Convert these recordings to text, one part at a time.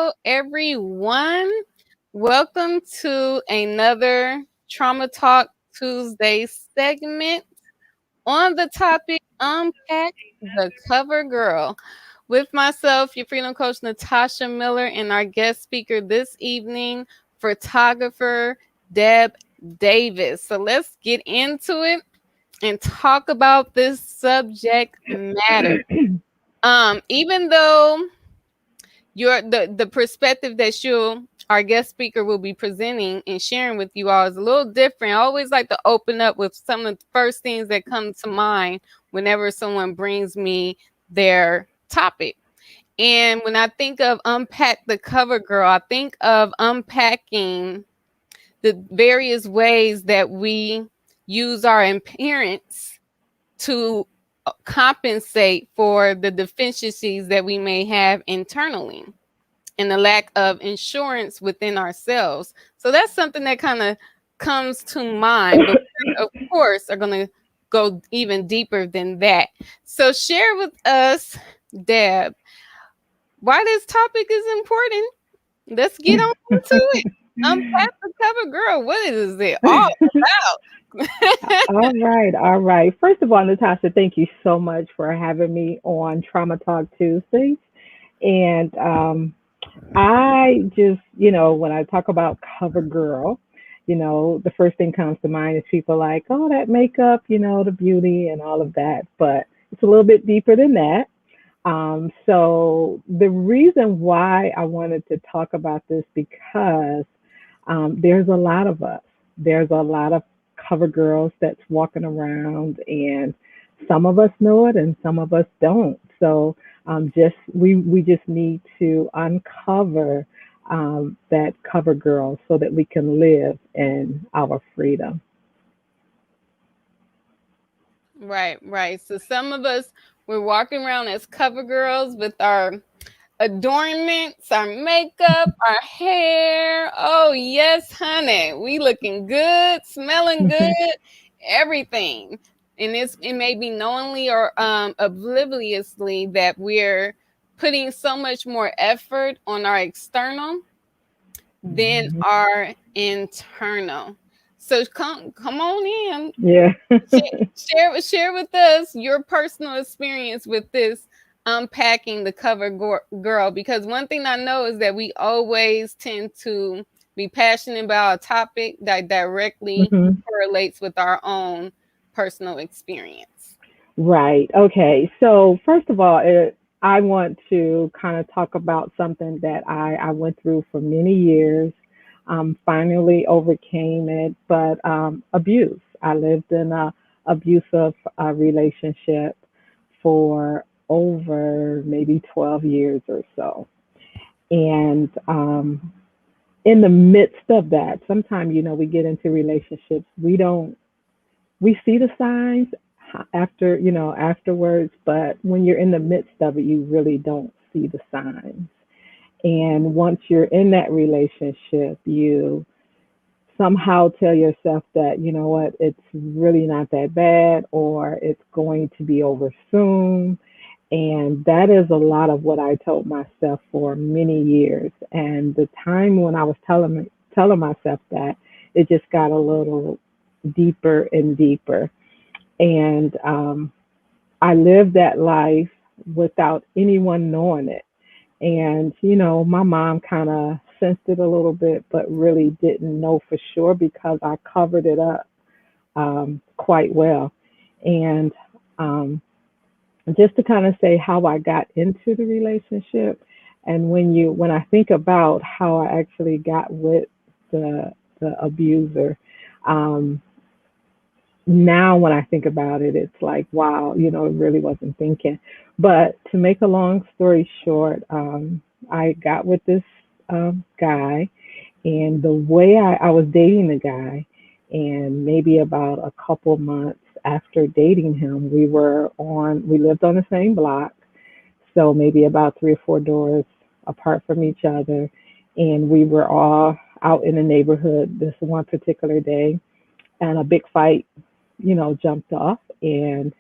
Hello, everyone. Welcome to another Trauma Talk Tuesday segment on the topic Unpack the Cover Girl. With myself, your freedom coach, Nataushia Miller, and our guest speaker this evening, photographer Deb Davis. So let's get into it and talk about this subject matter. Even though the perspective that our guest speaker will be presenting and sharing with you all is a little different. I always like to open up with some of the first things that come to mind whenever someone brings me their topic. And when I think of Unpack the Cover Girl, I think of unpacking the various ways that we use our appearance to compensate for the deficiencies that we may have internally and the lack of insurance within ourselves. So that's something that kind of comes to mind. But we, of course, are going to go even deeper than that. So share with us, Deb, why this topic is important. Let's get on to it. Unpack the Cover Girl. What is it all about? All right. First of all, Natasha, thank you so much for having me on Trauma Talk Tuesdays. And I just, when I talk about cover girl, the first thing comes to mind is people like, oh, that makeup, the beauty and all of that. But it's a little bit deeper than that. So the reason why I wanted to talk about this because there's a lot of us. There's a lot of cover girls that's walking around, and some of us know it, and some of us don't. So just we just need to uncover that cover girl so that we can live in our freedom. Right. So some of us, we're walking around as cover girls with our adornments, our makeup, our hair. Oh, yes, honey. We looking good, smelling good, everything. And it may be knowingly or obliviously that we're putting so much more effort on our external than Mhm. our internal. So come on in. Yeah. Share with us your personal experience with this unpacking the cover girl, because one thing I know is that we always tend to be passionate about a topic that directly Mhm. correlates with our own personal experience. Right. Okay. So first of all, I want to kind of talk about something that I went through for many years. Finally overcame it, but abuse. I lived in a abusive relationship for over maybe 12 years or so. And in the midst of that, sometimes, we get into relationships, we see the signs afterwards, but when you're in the midst of it, you really don't see the signs. And once you're in that relationship, you somehow tell yourself that, you know what, it's really not that bad, or it's going to be over soon. And that is a lot of what I told myself for many years. And the time when I was telling myself that, it just got a little deeper and deeper. And I lived that life without anyone knowing it. And, my mom kind of sensed it a little bit, but really didn't know for sure because I covered it up quite well. And just to kind of say how I got into the relationship, and when I think about how I actually got with the abuser, um, now when I think about it, it's like, wow, it really wasn't thinking. But to make a long story short, I got with this guy, and the way I was dating the guy, and maybe about a couple months after dating him, we lived on the same block, so maybe about three or four doors apart from each other, and we were all out in the neighborhood this one particular day, and a big fight jumped off, and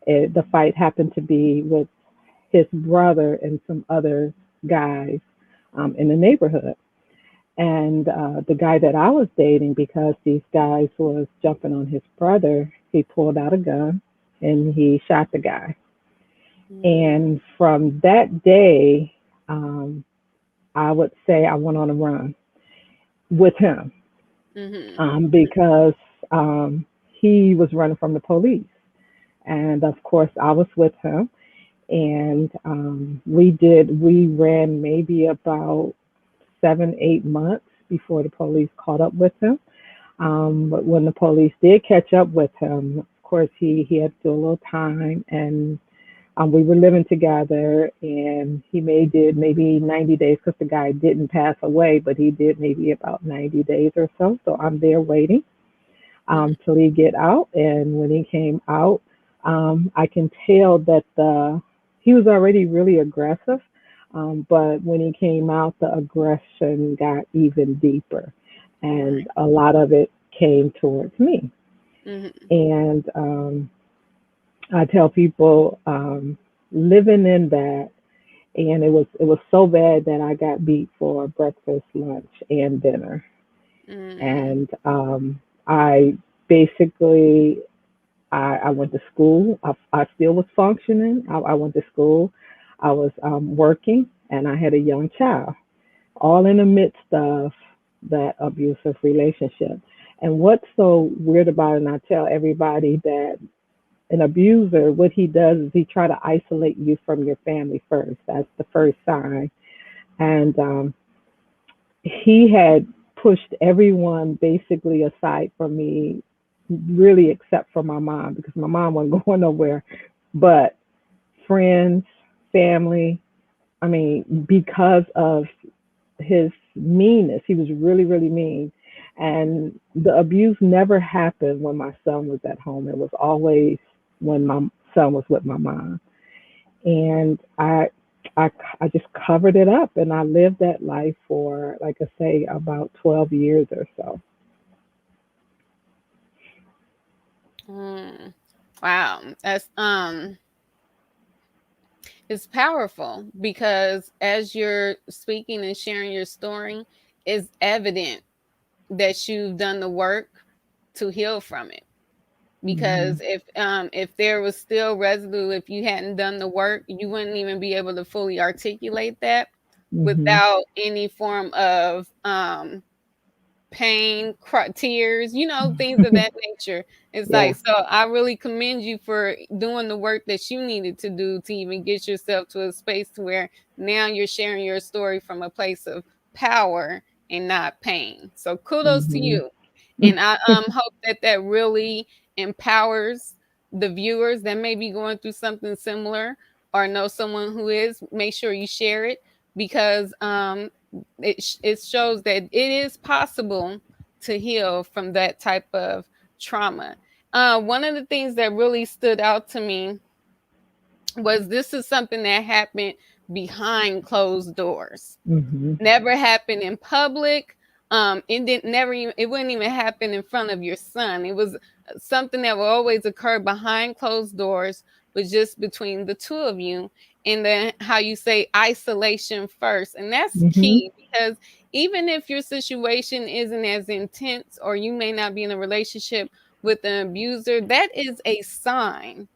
the fight happened to be with his brother and some other guys in the neighborhood. And the guy that I was dating, because these guys was jumping on his brother, he pulled out a gun and he shot the guy. Mm, And from that day, um, I would say I went on a run with him, mhm, because he was running from the police. And of course, I was with him. And we ran maybe about 7, 8 months before the police caught up with him. But when the police did catch up with him, of course, he had to do a little time. And we were living together, and he did maybe 90 days, because the guy didn't pass away, but he did maybe about 90 days or so. So I'm there waiting mhm. till he get out. And when he came out, I can tell that he was already really aggressive, but when he came out, the aggression got even deeper, and Right. a lot of it came towards me. Mhm. And I tell people, living in that, and it was so bad that I got beat for breakfast, lunch, and dinner. Mm, And I basically I went to school. I still was functioning. I went to school. I was working, and I had a young child, all in the midst of that abusive relationship. And what's so weird about it, and I tell everybody that an abuser, what he does is he try to isolate you from your family first. That's the first sign. And he had pushed everyone basically aside from me, really, except for my mom, because my mom wasn't going nowhere. But friends, family, I mean, because of his meanness, he was really, really mean. And the abuse never happened when my son was at home. It was always when my son was with my mom. And I, I just covered it up, and I lived that life for, like I say, about 12 years or so. mm. Wow. It's powerful because as you're speaking and sharing your story, it's evident that you've done the work to heal from it. Hmm. Because if there was still residue, if you hadn't done the work, you wouldn't even be able to fully articulate that Hmm. without any form of pain, tears, things of that nature. It's Yeah. like, so I really commend you for doing the work that you needed to do to even get yourself to a space to where now you're sharing your story from a place of power and not pain. So kudos to Hmm. you. And I hope that that really empowers the viewers that may be going through something similar or know someone who is. Make sure you share it because it shows that it is possible to heal from that type of trauma. One of the things that really stood out to me was this is something that happened behind closed doors, Hmm. never happened in public. It didn't never even it wouldn't even happen in front of your son. It was something that will always occur behind closed doors, but just between the two of you. And then how you say isolation first, and that's Hmm. key because even if your situation isn't as intense, or you may not be in a relationship with an abuser, that is a sign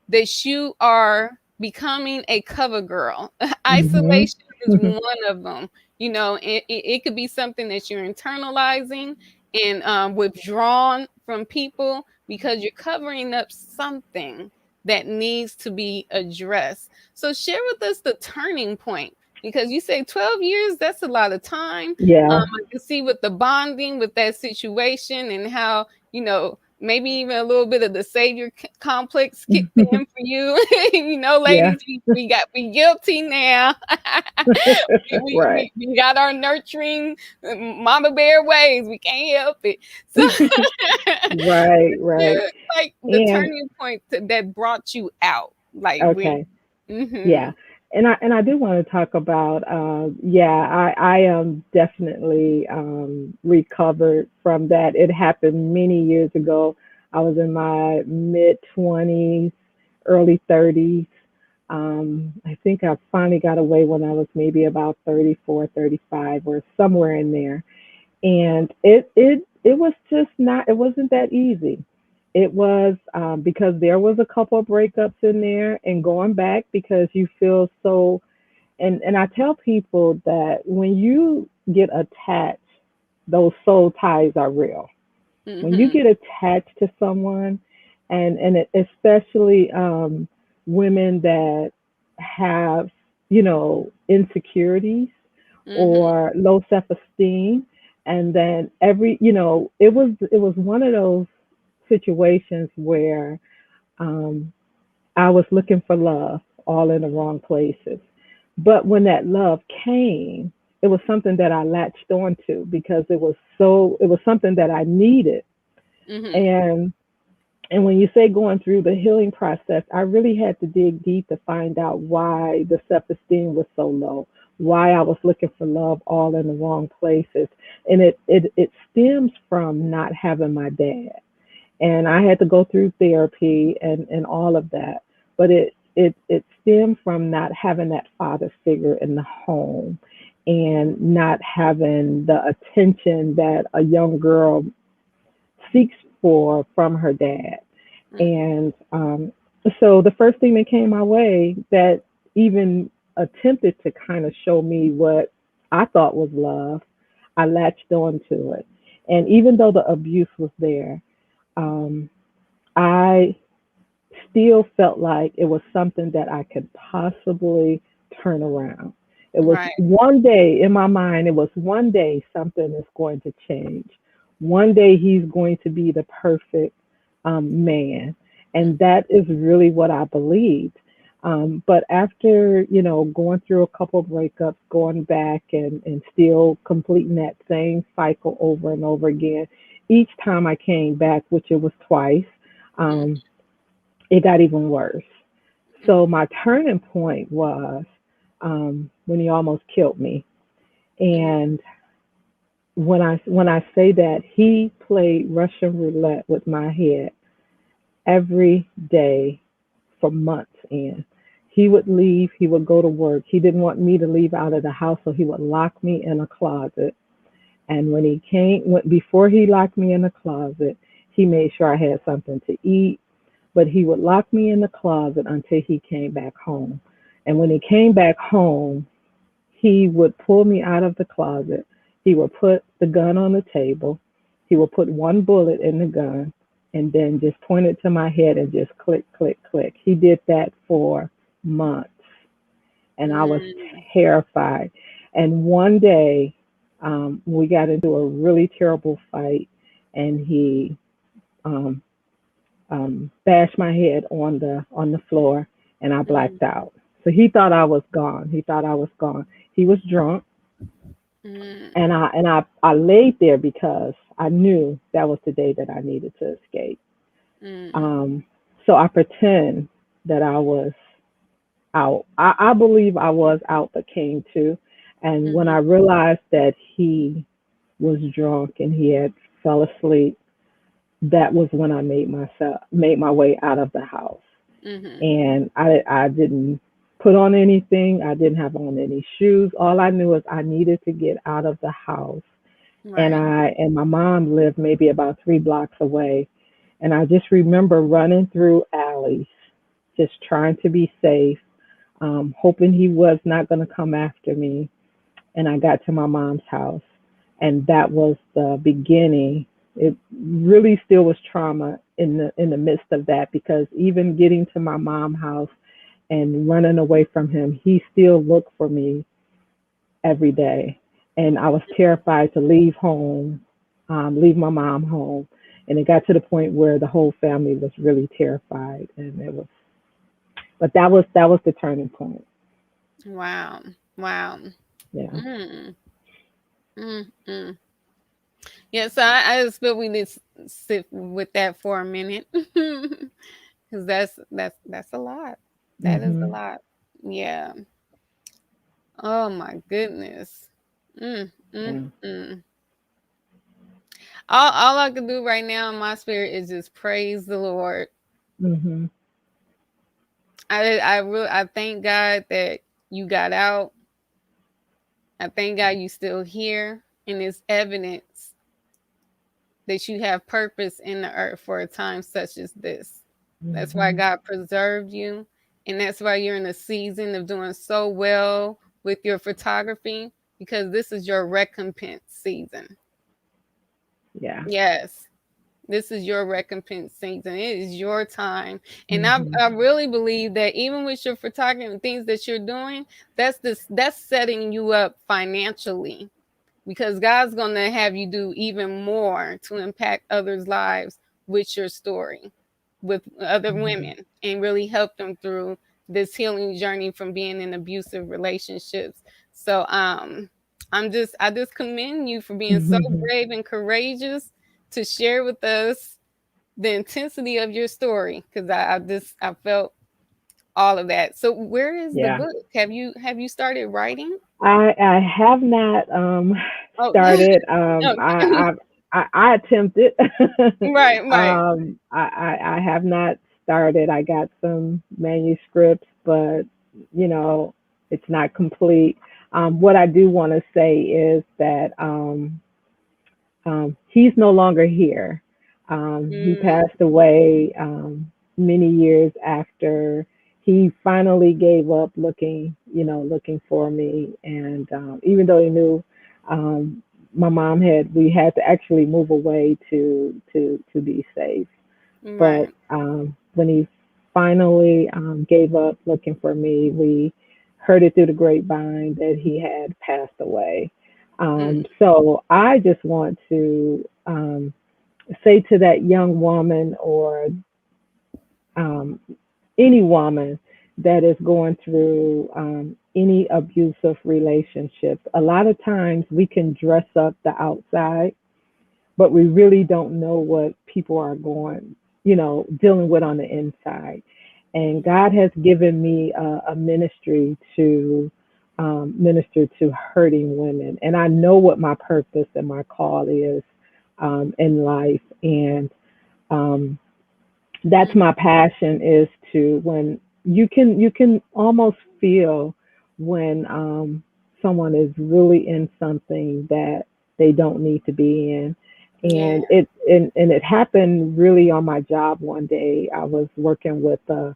that you are becoming a cover girl. Hmm. Isolation is one of them. It could be something that you're internalizing and withdrawn from people because you're covering up something that needs to be addressed. So, share with us the turning point because you say 12 years, that's a lot of time. Yeah. I can see with the bonding with that situation and how, maybe even a little bit of the savior complex kicked in for you. Yeah. Ladies, we guilty now. Right. We got our nurturing mama bear ways. We can't help it. So Right. Right. yeah, like the And turning point that brought you out. Like when okay. hmm Yeah. And I do want to talk about, yeah, I am definitely recovered from that. It happened many years ago. I was in my mid 20s, early 30s. I think I finally got away when I was maybe about 34, 35, or somewhere in there. And it was just not, it wasn't that easy. It was because there was a couple of breakups in there and going back because you feel so, and I tell people that when you get attached, those soul ties are real. When you Mhm. get attached to someone, especially women that have, insecurities Mhm. or low self-esteem, and then it was one of those situations where um, I was looking for love all in the wrong places. But when that love came, it was something that I latched onto because it was something that I needed. Mhm. And and when you say going through the healing process, I really had to dig deep to find out why the self-esteem was so low, why I was looking for love all in the wrong places. And it stems from not having my dad. And I had to go through therapy and all of that. But it stemmed from not having that father figure in the home and not having the attention that a young girl seeks for from her dad. Mhm. And so the first thing that came my way that even attempted to kind of show me what I thought was love, I latched on to it. And even though the abuse was there, um, I still felt like it was something that I could possibly turn around. It was Right. one day in my mind, it was one day something is going to change. One day he's going to be the perfect man. And that is really what I believed. But after, going through a couple of breakups, going back and still completing that same cycle over and over again, each time I came back, which it was twice, Mhm. um, it got even worse. So Mhm. my turning point was when he almost killed me. Mhm. And when I say that, he played Russian roulette with my head every day for months. And he would leave. He would go to work. He didn't want me to leave out of the house, so he would lock me in a closet. And before he locked me in the closet, he made sure I had something to eat, but he would lock me in the closet until he came back home. And when he came back home, he would pull me out of the closet. He would put the gun on the table. He would put one bullet in the gun and then just point it to my head and just click, click, click. He did that for months and I was Mhm. terrified. And one day, we got into a really terrible fight, and he um, bashed my head on the floor, and I Mhm. blacked out. So he thought I was gone. He thought I was gone. He was drunk, Mhm. and I laid there because I knew that was the day that I needed to escape. Mhm. Um, so I pretend that I was out. I believe I was out, but came to. And when I Mhm. realized that he was drunk and he had fell asleep, that was when I made my way out of the house. Mhm. And I didn't put on anything. I didn't have on any shoes. All I knew is I needed to get out of the house. And Right. my mom lived maybe about 3 blocks away. And I just remember running through alleys, just trying to be safe, hoping he was not going to come after me. And I got to my mom's house, and that was the beginning. It really still was trauma in the midst of that because even getting to my mom's house and running away from him, he still looked for me every day, and I was terrified to leave home, leave my mom home, and it got to the point where the whole family was really terrified, and it was. But that was the turning point. Wow. Wow. Yeah. Mm. Mm. Mm. Yeah, so I just feel we need to sit with that for a minute, because that's a lot. That is a Mhm. lot. Yeah. Oh my goodness. Mm. Mm. Yeah. Mm. All I can do right now in my spirit is just praise the Lord. Mhm. I thank God that you got out. I thank God you still here, and it's evidence that you have purpose in the earth for a time such as this. That's why Mhm. God preserved you, and that's why you're in a season of doing so well with your photography, because this is your recompense season. Yeah. Yes. This is your recompense season. It is your time. And Mhm. I really believe that even with your photography and things that you're doing, that's setting you up financially, because God's going to have you do even more to impact others' lives with your story, with other Mhm. women, and really help them through this healing journey from being in abusive relationships. So I just commend you for being so Mhm. brave and courageous to share with us the intensity of your story, because I felt all of that. So where is the Yeah. book? Have you started writing? I have not Oh, started. okay. I attempted. Right, right. I have not started. I got some manuscripts, but you know, it's not complete. What I do want to say is that he's no longer here. He Mm, passed away many years after he finally gave up looking, looking for me. And even though he knew my mom we had to actually move away to be safe. But right. when he finally gave up looking for me, we heard it through the grapevine that he had passed away. Mm, So I just want to say to that young woman or um, any woman that is going through any abusive relationships, a lot of times we can dress up the outside, but we really don't know what people are dealing with on the inside. And God has given me a ministry to minister to hurting women. And I know what my purpose and my call is in life. And um, that's mm, my passion is to when you can almost feel when someone is really in something that they don't need to be in. yeah. And it happened really on my job one day. I was working with a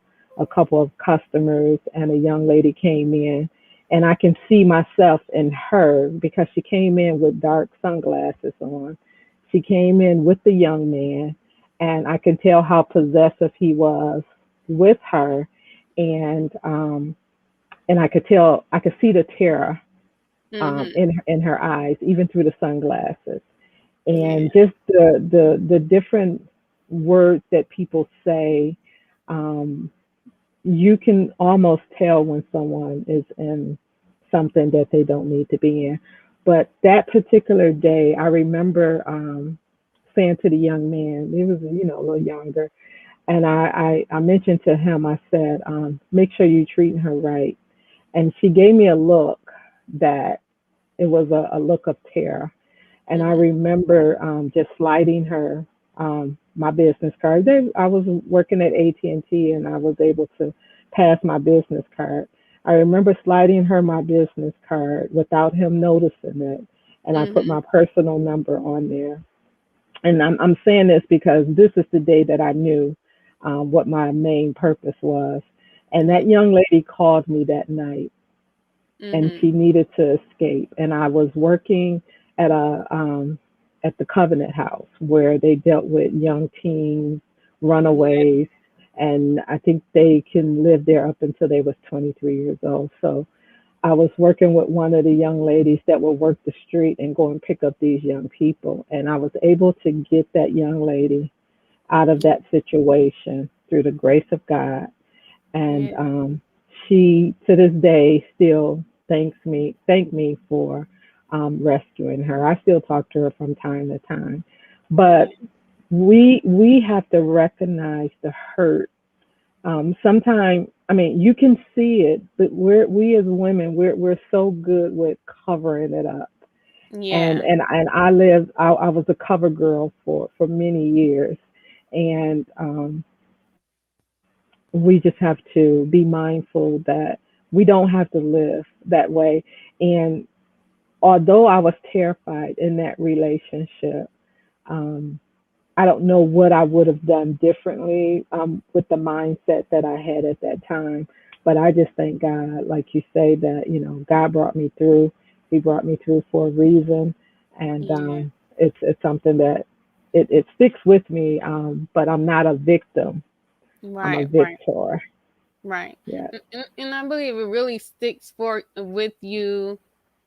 couple of customers, and a young lady came in, and I can see myself in her because she came in with dark sunglasses on. She came in with the young man, and I could tell how possessive he was with her, and I could see the terror Mm-hmm. in her eyes, even through the sunglasses, Yeah. and just the different words that people say. Um, you can almost tell when someone is in something that they don't need to be in. But that particular day, I remember saying to the young man, he was a little younger, and I mentioned to him, I said, make sure you treat her right. And she gave me a look that it was a look of terror. And I Mm-hmm. remember just sliding her my business card. I was working at AT&T, and T, and I was able to pass my business card. I remember sliding her my business card without him noticing it, and I put Mm-hmm. my personal number on there. And I'm saying this because this is the day that I knew what my main purpose was. And that young lady called me that night, and Mm-hmm. she needed to escape. And I was working at at the Covenant House where they dealt with young teens, runaways, and I think they can live there up until they was 23 years old. So I was working with one of the young ladies that would work the street and go and pick up these young people, and I was able to get that young lady out of that situation through the grace of God. And Yeah. she, to this day, still thank me for rescuing her. I still talk to her from time to time, Yeah. but we have to recognize the hurt. Sometimes, I mean, you can see it, but we as women, we're so good with covering it up. And Yeah. and I was a cover girl for many years, and when we just have to be mindful that we don't have to live that way. And although I was terrified in that relationship, um, I don't know what I would have done differently with the mindset that I had at that time. But I just thank God, like you say, that God brought me through. He brought me through for a reason, and Yeah. it's something that it sticks with me. But I'm not a victim. I'm a Right, right. victor. Right. Yeah. And I believe it really sticks for with you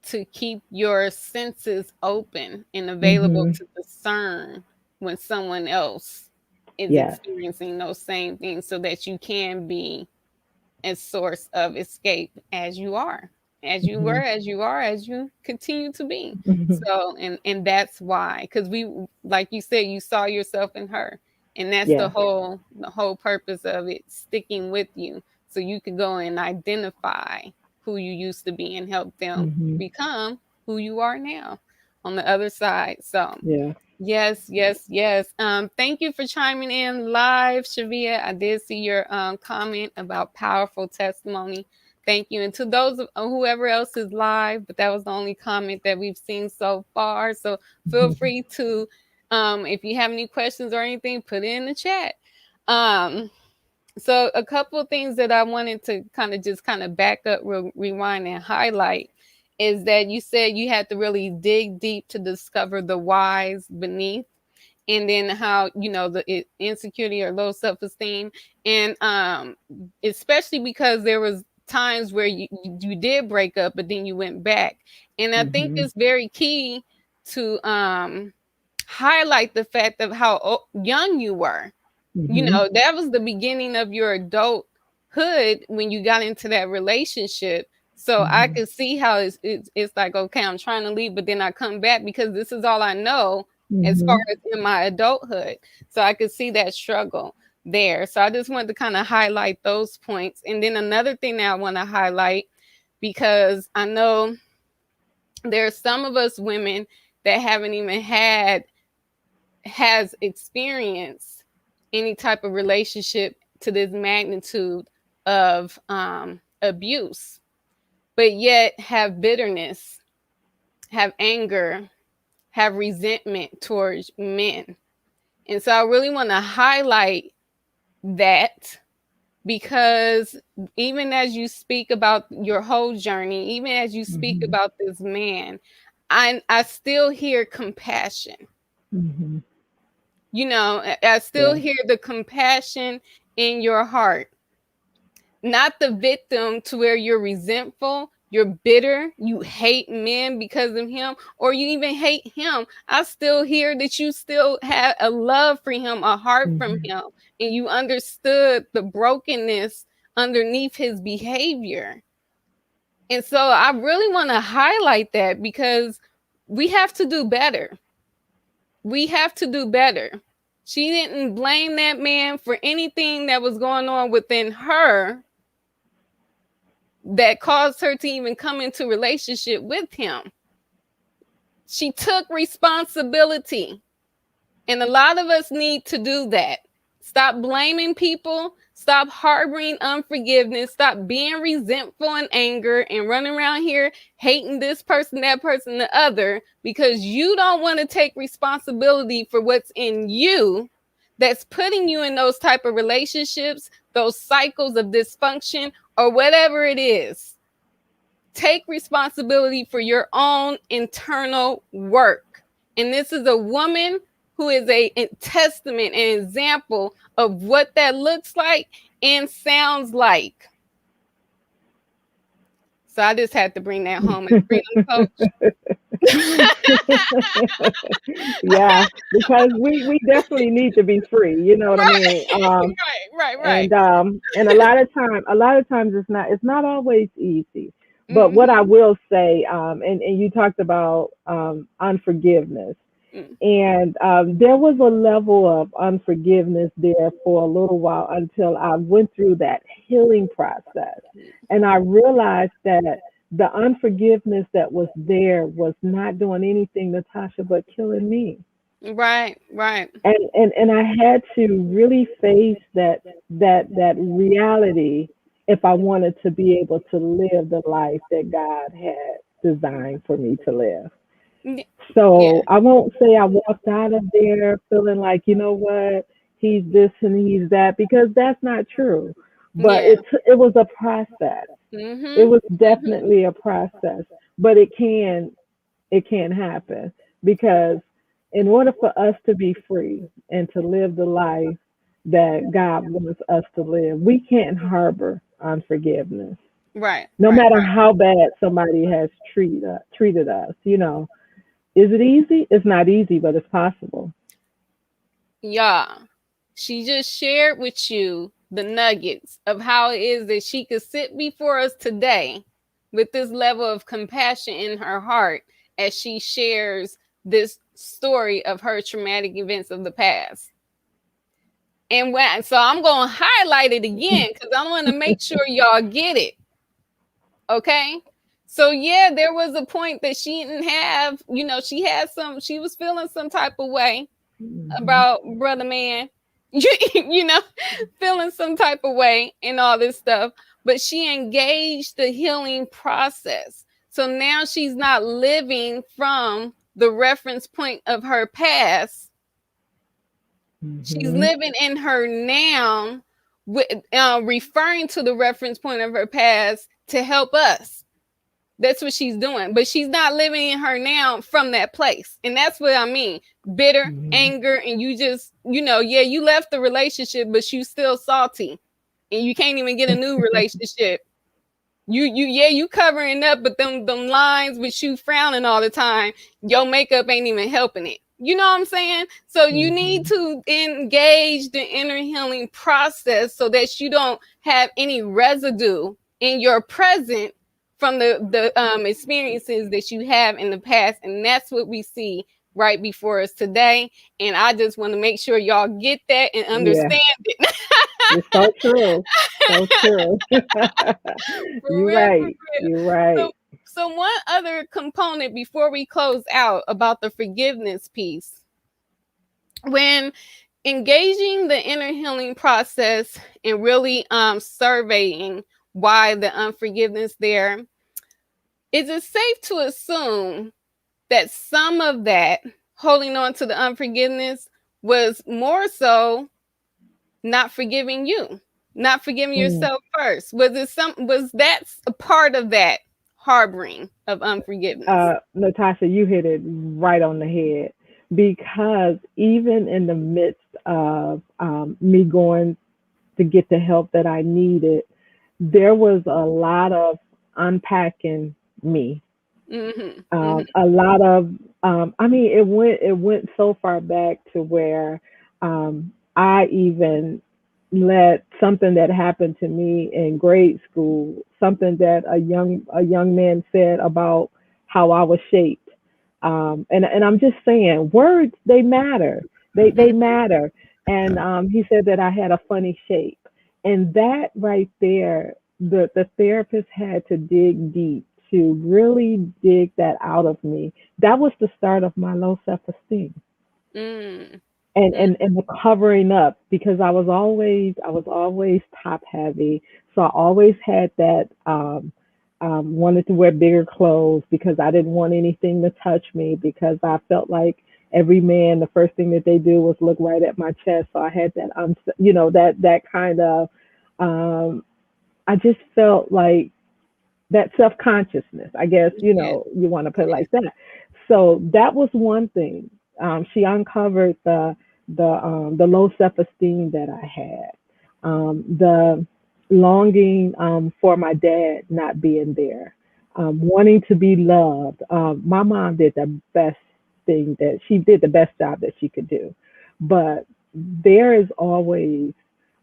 to keep your senses open and available Mhm. to discern when someone else is Yes. experiencing those same things so that you can be a source of escape as you are, as you were, Mhm. as you are, as you continue to be. Mhm. So and that's why, because we, like you said, you saw yourself in her, and that's Yes. the whole purpose of it sticking with you, so you could go and identify who you used to be and help them Mhm. become who you are now on the other side. So Yeah. yes, yes, yes. Thank you for chiming in live, Shavia. I did see your comment about powerful testimony. Thank you. And to those of whoever else is live, but that was the only comment that we've seen so far. So feel Mhm. free to, if you have any questions or anything, put it in the chat. Um, so a couple of things that I wanted to kind of back up, rewind, and highlight is that you said you had to really dig deep to discover the whys beneath, and then how the insecurity or low self-esteem, and especially because there was times where you did break up, but then you went back, and I think Mhm. it's very key to highlight the fact of how young you were. Mhm. That was the beginning of your adulthood when you got into that relationship. So I Mhm. could see how it's like, okay, I'm trying to leave, but then I come back because this is all I know as far Mhm. as in my adulthood. So I could see that struggle there. So I just wanted to kind of highlight those points. And then another thing that I want to highlight, because I know there's some of us women that haven't even has experienced any type of relationship to this magnitude of abuse, but yet have bitterness, have anger, have resentment towards men. And so I really want to highlight that, because even as you speak about your whole journey, even as you speak Mhm. about this man, I still hear compassion. Mhm. I still Yeah. hear the compassion in your heart, not the victim to where you're resentful, you're bitter, you hate men because of him, or you even hate him. I still hear that you still have a love for him, a heart from Mhm. him, and you understood the brokenness underneath his behavior. And so I really want to highlight that, because we have to do better. We have to do better. She didn't blame that man for anything that was going on within her that caused her to even come into relationship with him. She took responsibility. And a lot of us need to do that. Stop blaming people. Stop harboring unforgiveness. Stop being resentful and anger and running around here hating this person, that person, the other, because you don't want to take responsibility for what's in you that's putting you in those type of relationships, those cycles of dysfunction, or whatever it is. Take responsibility for your own internal work. And this is a woman who is a testament, an example of what that looks like and sounds like. So I just had to bring that home as freedom coach. Yeah, because we definitely need to be free. You know what I mean? Right, right, right. And a lot of times it's not always easy. But what I Mm-hmm. will say, and you talked about unforgiveness. Mm. And there was a level of unforgiveness there for a little while until I went through that healing process. And I realized that the unforgiveness that was there was not doing anything, Natasha, but killing me. Right, right. And I had to really face that reality if I wanted to be able to live the life that God had designed for me to live. Y- So Yeah, I won't say I walked out of there feeling like, you know what, he's this and he's that, because that's not true. But yeah. it was a process. It Mhm. was Mhm. definitely a process, but it can happen because in order for us to be free and to live the life that God wants us to live, we can't harbor unforgiveness. Right, No right, matter right. how bad somebody has treated us, is it easy? It's not easy, but it's possible. Yeah. She just shared with you the nuggets of how it is that she could sit before us today with this level of compassion in her heart as she shares this story of her traumatic events of the past. And so I'm going to highlight it again because I want to make sure y'all get it. Okay. So yeah, there was a point that she didn't have, she was feeling some type of way Hmm. about brother man, you know, feeling some type of way and all this stuff. But she engaged the healing process. So now she's not living from the reference point of her past. She's Hmm. living in her now, with, referring to the reference point of her past to help us. That's what she's doing. But she's not living in her now from that place. And that's what I mean. Bitter, Hmm. anger, and you just, yeah, you left the relationship, but you still salty. And you can't even get a new relationship. You covering up, but them lines with you frowning all the time, your makeup ain't even helping it. You know what I'm saying? So you need Hmm. to engage the inner healing process so that you don't have any residue in your present from the experiences that you have in the past, and that's what we see right before us today. And I just want to make sure y'all get that and Yeah, understand it. it's so true. So true. For You're real, for right. real. You're So, right. so one other component before we close out about the forgiveness piece, when engaging the inner healing process and really surveying why the unforgiveness there, is it safe to assume that some of that holding on to the unforgiveness was more so not forgiving you, not forgiving Mm. yourself first? Was that a part of that harboring of unforgiveness? Natasha, you hit it right on the head because even in the midst of me going to get the help that I needed, there was a lot of unpacking me. Mm-hmm. Mm-hmm. A lot of, I mean, it went so far back to where I even let something that happened to me in grade school, something that a young man said about how I was shaped. And I'm just saying, words, they matter. They matter. And he said that I had a funny shape, and that right there, the therapist had to dig deep to really dig that out of me. That was the start of my low self-esteem Mm-hmm. and the covering up, because I was always top heavy. So I always had that wanted to wear bigger clothes because I didn't want anything to touch me, because I felt like every man, the first thing that they do was look right at my chest. So I had that that kind of um I just felt like that self consciousness, I guess, Yeah. you want to put it like that. So that was one thing. She uncovered the low self esteem that I had, the longing for my dad not being there, wanting to be loved. My mom did the best thing that she did, the best job that she could do, but there is always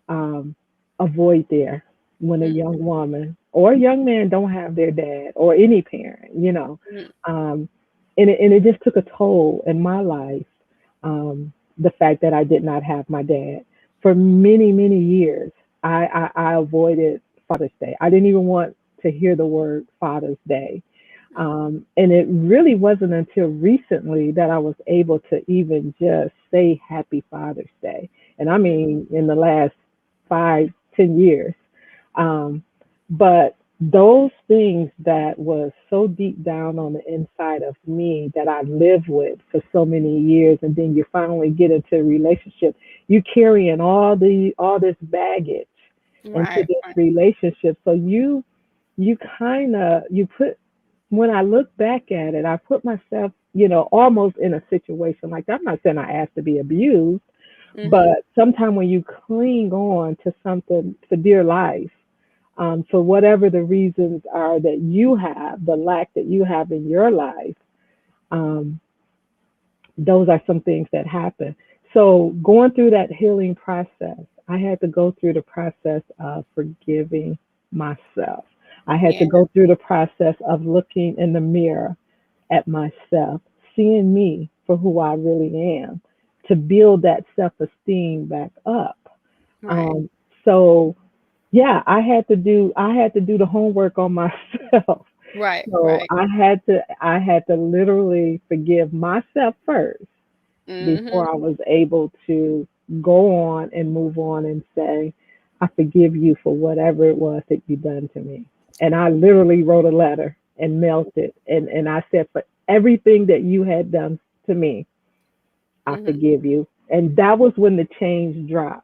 um, a void there when a young woman or a young man don't have their dad or any parent. Mm-hmm. Um, and it just took a toll in my life, the fact that I did not have my dad. For many, many years, I avoided Father's Day. I didn't even want to hear the word Father's Day. And it really wasn't until recently that I was able to even just say Happy Father's Day. And I mean, in the last 5, 10 years. Um, but those things that was so deep down on the inside of me that I lived with for so many years, and then you finally get into a relationship, you carrying all this baggage into Right. this relationship. So you kind of you put when I look back at it, I put myself, almost in a situation like that. I'm not saying I asked to be abused, Mm-hmm. but sometimes when you cling on to something for dear life, for whatever the reasons are that you have, the lack that you have in your life, um, those are some things that happen. So going through that healing process, I had to go through the process of forgiving myself. I had to Yeah. go through the process of looking in the mirror at myself, seeing me for who I really am, to build that self-esteem back up. Right. Um, so yeah, I had to do the homework on myself. Right. So Right. I had to literally forgive myself first Mm-hmm. before I was able to go on and move on and say, I forgive you for whatever it was that you done to me. And I literally wrote a letter and mailed it. And I said, for everything that you had done to me, I Mm-hmm. forgive you. And that was when the change dropped.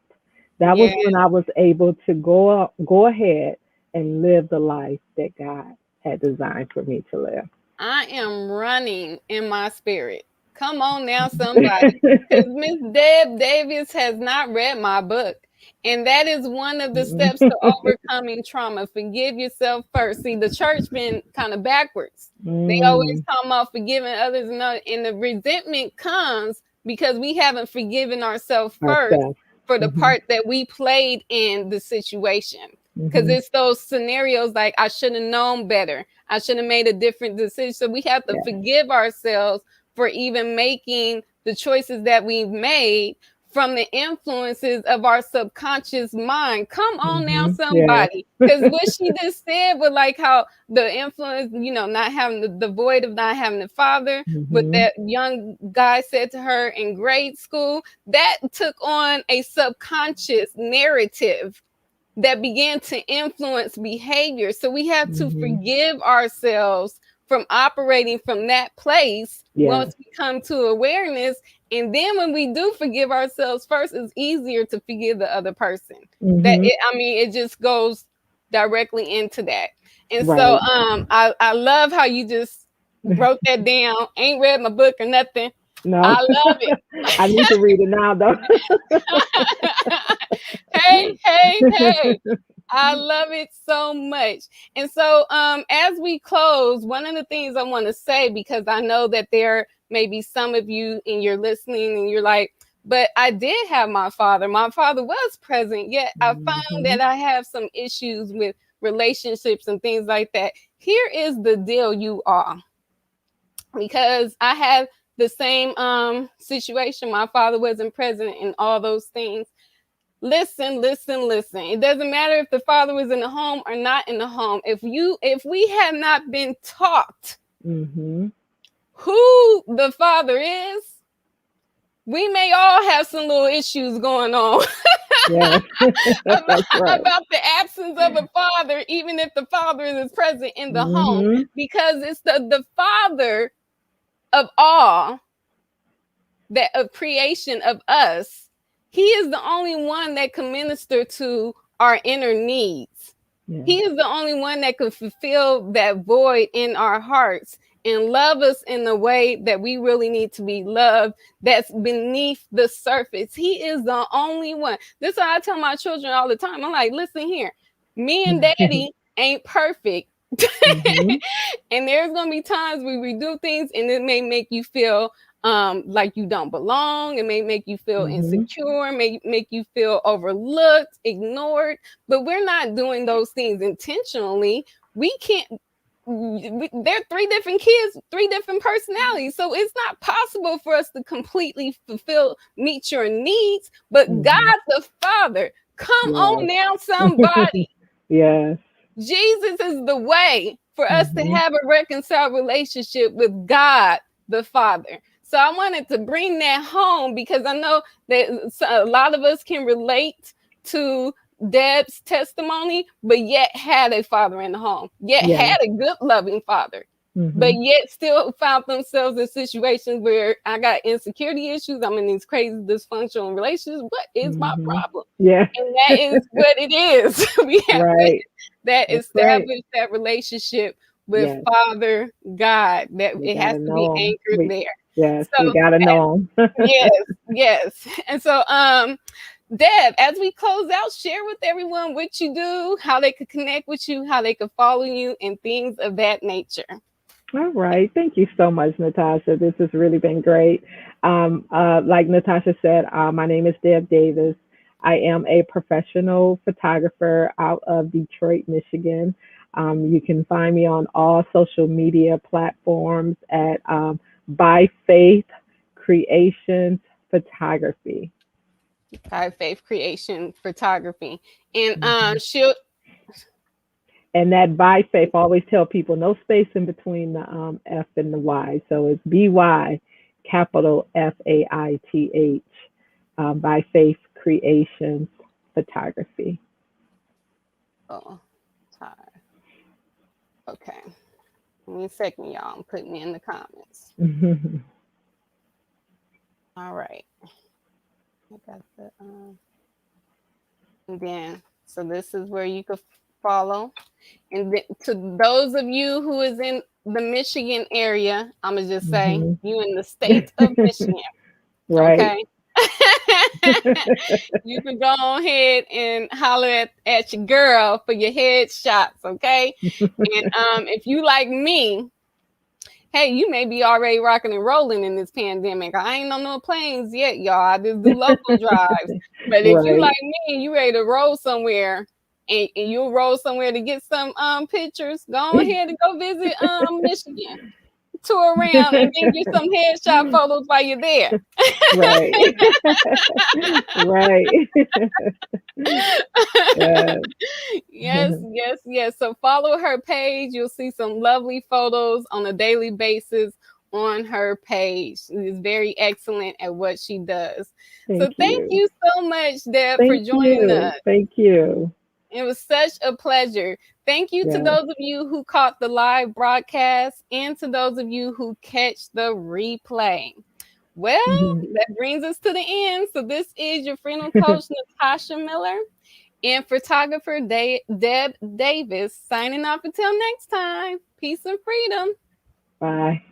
That was Yeah. when I was able to go ahead and live the life that God had designed for me to live. I am running in my spirit. Come on now, somebody. Because Miss Deb Davis has not read my book. And that is one of the steps to overcoming trauma. Forgive yourself first. See, the church been kind of backwards. They always Mm, talk about forgiving others, and the resentment comes because we haven't forgiven ourselves first ourselves. for the Hmm. part that we played in the situation. Because Hmm. it's those scenarios like, I should have known better. I should have made a different decision. So we have to Yes. forgive ourselves for even making the choices that we've made from the influences of our subconscious mind. Come on now, Yes. somebody. Because what she just said was like how the influence, not having the void of not having the father, what Hmm. that young guy said to her in grade school, that took on a subconscious narrative that began to influence behavior. So we have to Hmm. forgive ourselves from operating from that place Yes. once we come to awareness. And then when we do forgive ourselves first, it's easier to forgive the other person. Hmm. I mean, it just goes directly into that. And so Right. I love how you just wrote that down. Ain't read my book or nothing. No, I love it. I need to read it now, though. Hey, hey, hey. I love it so much. And so as we close, one of the things I want to say, because I know that there may be some of you and you're listening and you're like, but I did have my father. My father was present, yet I found Hmm. that I have some issues with relationships and things like that. Here is the deal, you all, because I had the same situation. My father wasn't present in all those things. Listen, listen, listen. It doesn't matter if the father was in the home or not in the home. If we have not been taught Hmm. who the father is, we may all have some little issues going on Yes. about, That's right. about the absence of a father, even if the father is present in the home, Hmm. because it's the father of all, that of creation of us. He is the only one that can minister to our inner needs. Yes. He is the only one that can fulfill that void in our hearts and love us in the way that we really need to be loved, that's beneath the surface. He is the only one. This is what I tell my children all the time. I'm like, listen here, me and daddy ain't perfect. Hmm. And there's gonna be times where we do things and it may make you feel like you don't belong. It may make you feel Hmm. insecure, may make you feel overlooked, ignored. But we're not doing those things intentionally. We can't. They're three different kids, three different personalities. So it's not possible for us to completely meet your needs. But God Hmm. the Father, come on Yes. now, somebody. Yes. Jesus is the way. for us to Mhm. have a reconciled relationship with God the Father. So I wanted to bring that home because I know that a lot of us can relate to Deb's testimony, but yet had a father in the home, yet Yes. had a good, loving father, but Mhm. yet still found themselves in situations where I got insecurity issues. I'm in these crazy dysfunctional relationships. What is my Mhm. problem? Yeah. And that is what it is. We have to Right. that That's right. establish that relationship with Yes. Father God. That We it has gotta to be know them. anchored there. Yes, we So gotta know them. yes, yes. And so Deb, as we close out, share with everyone what you do, how they could connect with you, how they could follow you, and things of that nature. All right. Thank you so much, Natasha. This has really been great. Like Natasha said, my name is Deb Davis. I am a professional photographer out of Detroit, Michigan. You can find me on all social media platforms at By Faith Creations Photography. By Faith Creation Photography. And Mhm. she'll And that by faith, I always tell people no space in between the F and the Y. So it's BY, capital FAITH, by faith creations photography. oh sorry. Okay. Give me a second, y'all. I'm putting in the comments. All right. I got the and then so this is where you could follow. And then, to those of you who is in the Michigan area, I'm gonna just say Mhm. you in the state of Michigan, Right. okay? You can go ahead and holler at your girl for your headshots, okay? And if you like me, hey, you may be already rocking and rolling in this pandemic. I ain't on no planes yet, y'all. I just do local drives. But if you Right. like me and you ready to roll somewhere and you'll roll somewhere to get some pictures, go ahead and go visit Michigan. Tour around and then get some headshot photos while you're there. Right. Right. Yeah. Yes, yes, yes. So follow her page. You'll see some lovely photos on a daily basis on her page. She is very excellent at what she does. So Thank thank you. you so much, Deb, for Thank joining you. us. Thank you. It was such a pleasure. Thank you to Yes. those of you who caught the live broadcast and to those of you who catch the replay. Well, that brings us to the end. So this is your freedom coach, Natasha Miller, and photographer Deb Davis signing off until next time. Peace and freedom. Bye.